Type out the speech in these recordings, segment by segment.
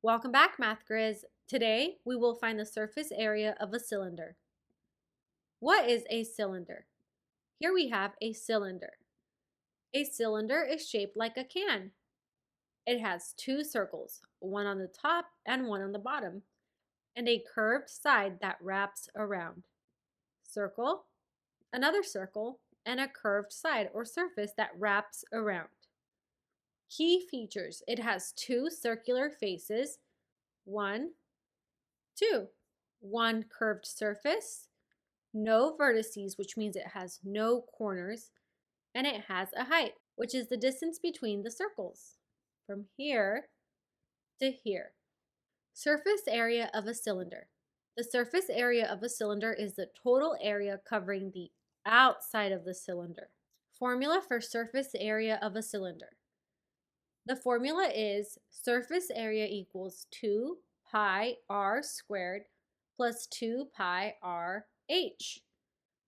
Welcome back, Math Grizz. Today, we will find the surface area of a cylinder. What is a cylinder? Here we have a cylinder. A cylinder is shaped like a can. It has two circles, one on the top and one on the bottom, and a curved side that wraps around. Circle, another circle, and a curved side or surface that wraps around. Key features: it has two circular faces, one, two, one curved surface, no vertices, which means it has no corners, and it has a height, which is the distance between the circles, from here to here. Surface area of a cylinder. The surface area of a cylinder is the total area covering the outside of the cylinder. Formula for surface area of a cylinder. The formula is surface area equals 2 pi r squared plus 2 pi r h.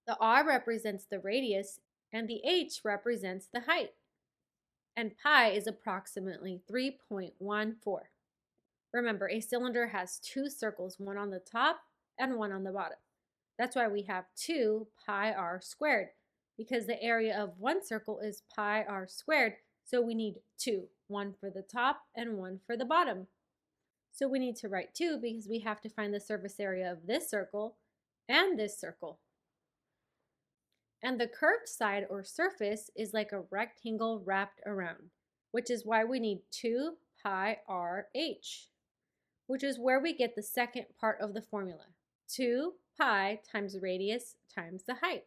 The r represents the radius and the h represents the height. And pi is approximately 3.14. Remember, a cylinder has two circles, one on the top and one on the bottom. That's why we have 2 pi r squared, because the area of one circle is pi r squared, so we need two, one for the top and one for the bottom. So we need to write 2 because we have to find the surface area of this circle and this circle. And the curved side or surface is like a rectangle wrapped around, which is why we need 2 pi r h, which is where we get the second part of the formula. 2 pi times radius times the height.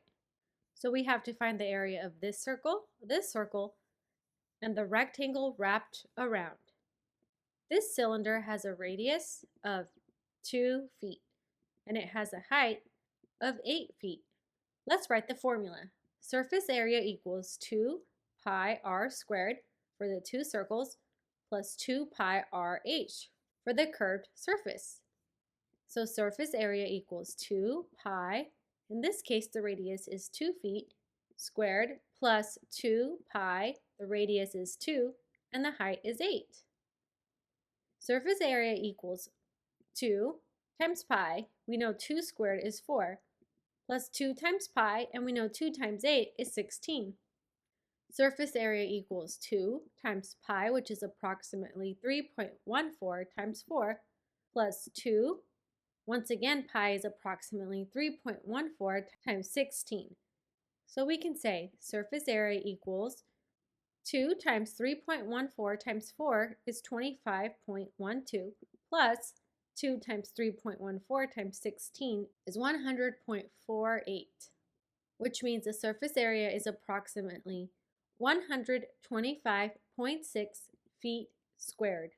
So we have to find the area of this circle, and the rectangle wrapped around. This cylinder has a radius of 2 feet, and it has a height of 8 feet. Let's write the formula. Surface area equals 2 pi r squared for the two circles plus 2 pi r h for the curved surface. So surface area equals 2 pi, in this case the radius is 2 feet, squared plus 2 pi, the radius is 2, and the height is 8. Surface area equals 2 times pi, we know 2 squared is 4, plus 2 times pi, and we know 2 times 8 is 16. Surface area equals 2 times pi, which is approximately 3.14 times 4, plus 2. Once again, pi is approximately 3.14 times 16. So we can say surface area equals 2 times 3.14 times 4 is 25.12, plus 2 times 3.14 times 16 is 100.48, which means the surface area is approximately 125.6 feet squared.